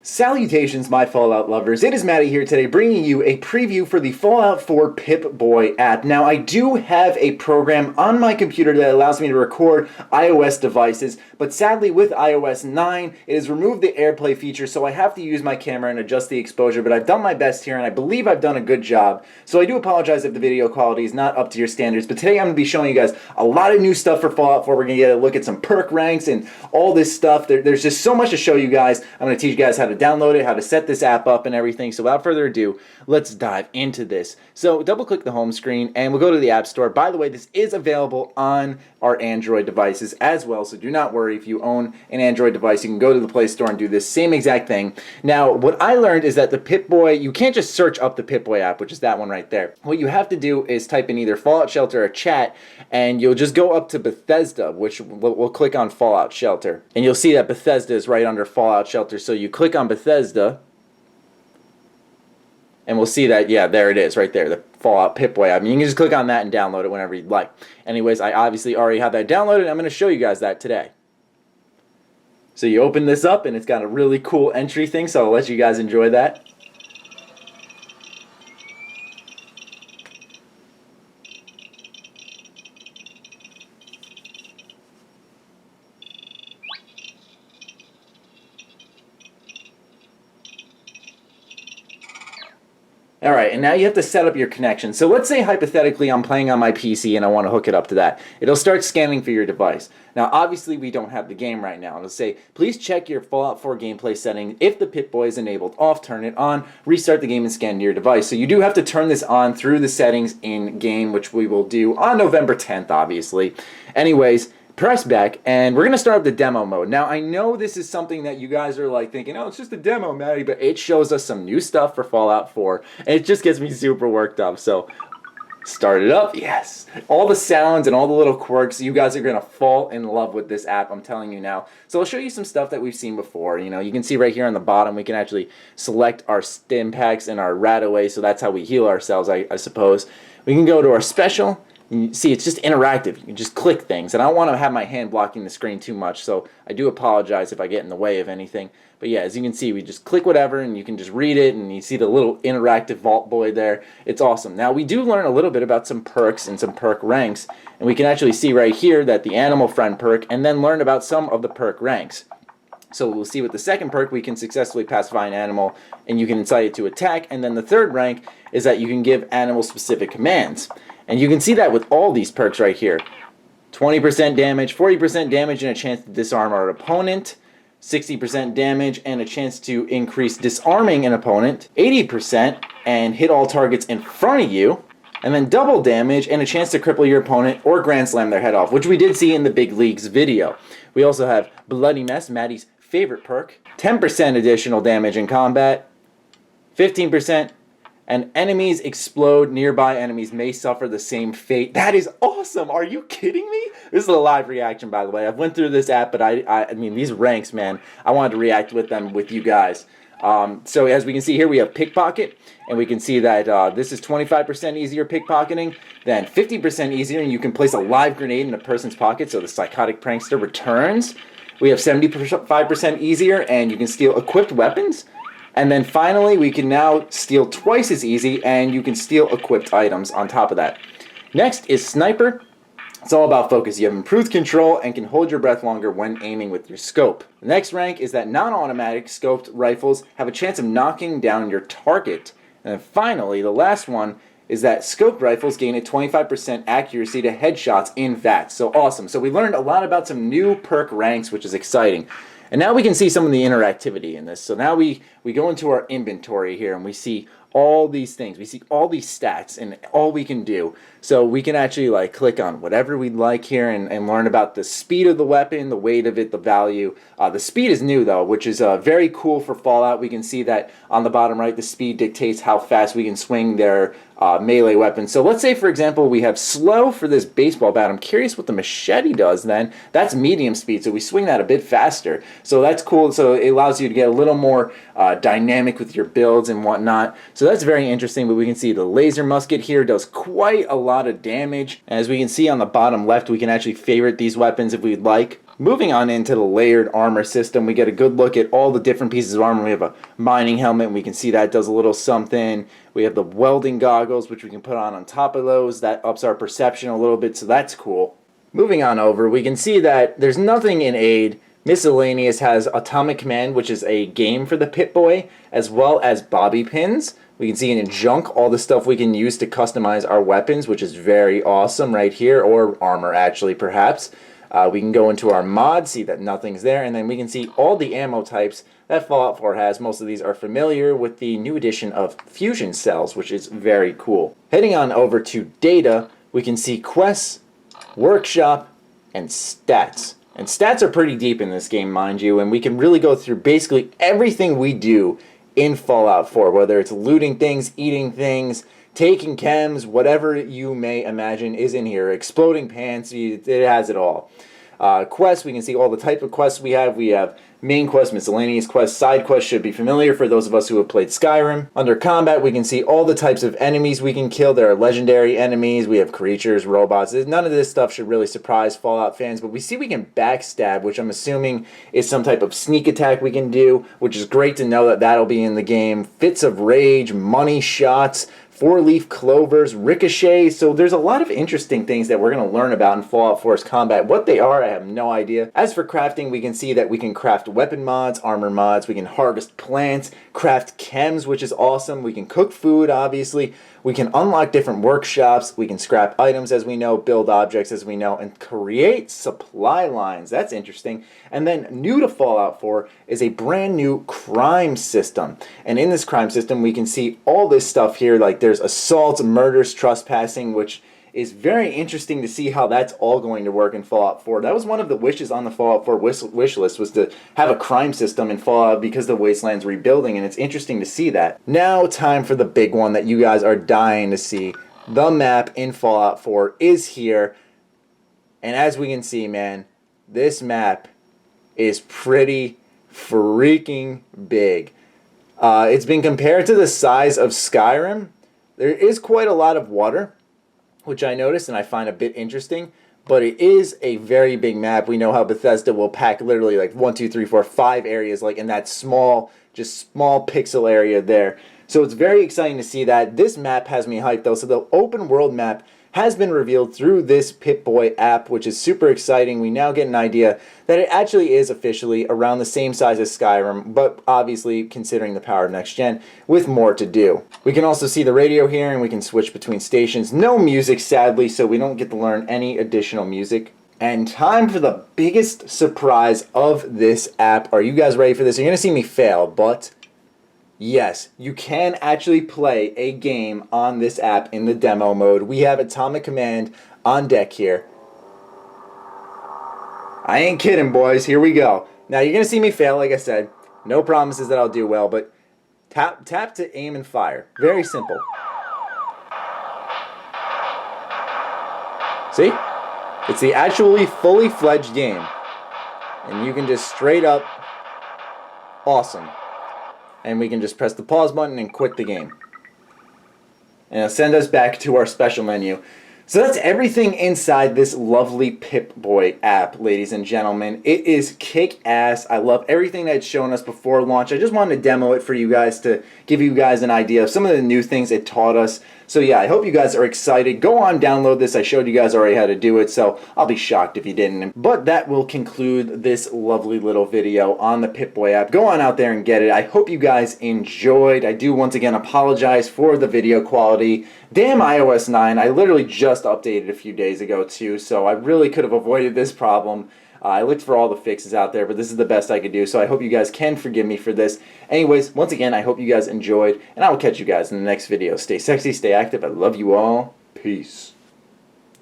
Salutations, my Fallout lovers. It is Matty here today bringing you a preview for the Fallout 4 Pip-Boy app. Now, I do have a program on my computer that allows me to record iOS devices, but sadly with iOS 9, it has removed the AirPlay feature, so I have to use my camera and adjust the exposure, but I've done my best here, and I believe I've done a good job. So I do apologize if the video quality is not up to your standards, but today I'm going to be showing you guys a lot of new stuff for Fallout 4. We're going to get a look at some perk ranks and all this stuff. There's just so much to show you guys. I'm going to teach you guys how to download it, how to set this app up and everything. So without further ado, let's dive into this. So double click the home screen and we'll go to the App Store. By the way, this is available on our Android devices as well, so do not worry. If you own an Android device, you can go to the Play Store and do this same exact thing. Now, what I learned is that the Pip-Boy, you can't just search up the Pip-Boy app, which is that one right there. What you have to do is type in either Fallout Shelter or chat, and you'll just go up to Bethesda, which we'll click on Fallout Shelter. And you'll see that Bethesda is right under Fallout Shelter, so you click on Bethesda, and we'll see that, yeah, there it is, right there, the Fallout Pip-Boy app. I mean, you can just click on that and download it whenever you'd like. Anyways, I obviously already have that downloaded, and I'm going to show you guys that today. So you open this up, and it's got a really cool entry thing, so I'll let you guys enjoy that. Alright, and now you have to set up your connection. So let's say hypothetically I'm playing on my PC and I want to hook it up to that. It'll start scanning for your device. Now obviously we don't have the game right now. It'll say, please check your Fallout 4 gameplay setting. If the Pip-Boy is enabled, off, turn it on, restart the game and scan to your device. So you do have to turn this on through the settings in game, which we will do on November 10th, obviously. Anyways, press back, and we're going to start up the demo mode. Now, I know this is something that you guys are like thinking, oh, it's just a demo, Matty, but it shows us some new stuff for Fallout 4, and it just gets me super worked up. So, start it up, yes. All the sounds and all the little quirks, you guys are going to fall in love with this app, I'm telling you now. So I'll show you some stuff that we've seen before. You know, you can see right here on the bottom, we can actually select our stim packs and our rat away, so that's how we heal ourselves, I suppose. We can go to our special. You see, it's just interactive. You can just click things. And I don't want to have my hand blocking the screen too much, so I do apologize if I get in the way of anything. But yeah, as you can see, we just click whatever, and you can just read it, and you see the little interactive Vault Boy there. It's awesome. Now, we do learn a little bit about some perks and some perk ranks, and we can actually see right here that the Animal Friend perk, and then learn about some of the perk ranks. So we'll see with the second perk, we can successfully pacify an animal, and you can incite it to attack. And then the third rank is that you can give animal-specific commands. And you can see that with all these perks right here. 20% damage, 40% damage, and a chance to disarm our opponent. 60% damage and a chance to increase disarming an opponent. 80% and hit all targets in front of you. And then double damage and a chance to cripple your opponent or grand slam their head off, which we did see in the Big Leagues video. We also have Bloody Mess, Matty's favorite perk. 10% additional damage in combat. 15%. And enemies explode. Nearby enemies may suffer the same fate. That is awesome. Are you kidding me? This is a live reaction, by the way. I've went through this app, but I mean, these ranks, man, I wanted to react with them with you guys. So as we can see here, we have Pickpocket, and we can see that this is 25% easier pickpocketing, then 50% easier, and you can place a live grenade in a person's pocket, so the psychotic prankster returns. We have 75% easier, and you can steal equipped weapons. And then finally, we can now steal twice as easy, and you can steal equipped items on top of that. Next is Sniper. It's all about focus. You have improved control and can hold your breath longer when aiming with your scope. The next rank is that non-automatic scoped rifles have a chance of knocking down your target. And then finally, the last one is that scoped rifles gain a 25% accuracy to headshots in VATS. So awesome. So we learned a lot about some new perk ranks, which is exciting. And now we can see some of the interactivity in this. So now we go into our inventory here and we see all these things. We see all these stats and all we can do. So we can actually like click on whatever we'd like here and learn about the speed of the weapon, the weight of it, the value. The speed is new though, which is very cool for Fallout. We can see that on the bottom right, the speed dictates how fast we can swing their melee weapon. So let's say, for example, we have slow for this baseball bat. I'm curious what the machete does then. That's medium speed, so we swing that a bit faster. So that's cool. So it allows you to get a little more dynamic with your builds and whatnot. So that's very interesting, but we can see the laser musket here does quite a lot of damage. As we can see on the bottom left, we can actually favorite these weapons if we'd like. Moving on into the layered armor system, we get a good look at all the different pieces of armor. We have a mining helmet, and we can see that does a little something. We have the welding goggles, which we can put on top of those. That ups our perception a little bit, so that's cool. Moving on over, we can see that there's nothing in aid. Miscellaneous has Atomic Command, which is a game for the Pip-Boy, as well as bobby pins. We can see in junk all the stuff we can use to customize our weapons, which is very awesome right here, or armor actually perhaps. We can go into our mod, see that nothing's there, and then we can see all the ammo types that Fallout 4 has. Most of these are familiar with the new addition of fusion cells, which is very cool. Heading on over to data, we can see quests, workshop, and stats. And stats are pretty deep in this game, mind you, and we can really go through basically everything we do in Fallout 4, whether it's looting things, eating things, taking chems, whatever you may imagine is in here. Exploding pants, it has it all. Quests, we can see all the type of quests we have. We have main quests, miscellaneous quests, side quests should be familiar for those of us who have played Skyrim. Under combat, we can see all the types of enemies we can kill. There are legendary enemies, we have creatures, robots. None of this stuff should really surprise Fallout fans, but we see we can backstab, which I'm assuming is some type of sneak attack we can do, which is great to know that that'll be in the game. Fits of rage, money shots, four-leaf clovers, ricochet. So there's a lot of interesting things that we're going to learn about in Fallout 4's combat. What they are, I have no idea. As for crafting, we can see that we can craft weapon mods, armor mods, we can harvest plants, craft chems, which is awesome. We can cook food, obviously. We can unlock different workshops. We can scrap items, as we know, build objects, as we know, and create supply lines. That's interesting. And then new to Fallout 4 is a brand new crime system. And in this crime system, we can see all this stuff here, like there's assaults, murders, trespassing, which is very interesting to see how that's all going to work in Fallout 4. That was one of the wishes on the Fallout 4 wish list, was to have a crime system in Fallout because the Wasteland's rebuilding, and it's interesting to see that. Now time for the big one that you guys are dying to see. The map in Fallout 4 is here, and as we can see, man, this map is pretty freaking big. It's been compared to the size of Skyrim. There is quite a lot of water, which I noticed and I find a bit interesting, but it is a very big map. We know how Bethesda will pack literally like 1, 2, 3, 4, 5 areas like in that small pixel area there. So it's very exciting to see that. This map has me hyped though. So the open world map has been revealed through this Pip-Boy app, which is super exciting. We now get an idea that it actually is officially around the same size as Skyrim, but obviously considering the power of next gen, with more to do. We can also see the radio here, and we can switch between stations. No music, sadly, so we don't get to learn any additional music. And time for the biggest surprise of this app. Are you guys ready for this? You're going to see me fail, but yes, you can actually play a game on this app in the demo mode. We have Atomic Command on deck here. I ain't kidding, boys. Here we go. Now, you're going to see me fail, like I said. No promises that I'll do well, but tap to aim and fire. Very simple. See? It's the actually fully fledged game. And you can just straight up awesome. And we can just press the pause button and quit the game. And it'll send us back to our special menu. So that's everything inside this lovely Pip-Boy app, ladies and gentlemen. It is kick-ass. I love everything that it's shown us before launch. I just wanted to demo it for you guys to give you guys an idea of some of the new things it taught us. So yeah, I hope you guys are excited. Go on, download this. I showed you guys already how to do it, so I'll be shocked if you didn't. But that will conclude this lovely little video on the Pip-Boy app. Go on out there and get it. I hope you guys enjoyed. I do once again apologize for the video quality. Damn iOS 9. I literally just updated a few days ago too, so I really could have avoided this problem. I looked for all the fixes out there, but this is the best I could do, so I hope you guys can forgive me for this. Anyways, once again, I hope you guys enjoyed, and I will catch you guys in the next video. Stay sexy, stay active. I love you all. Peace.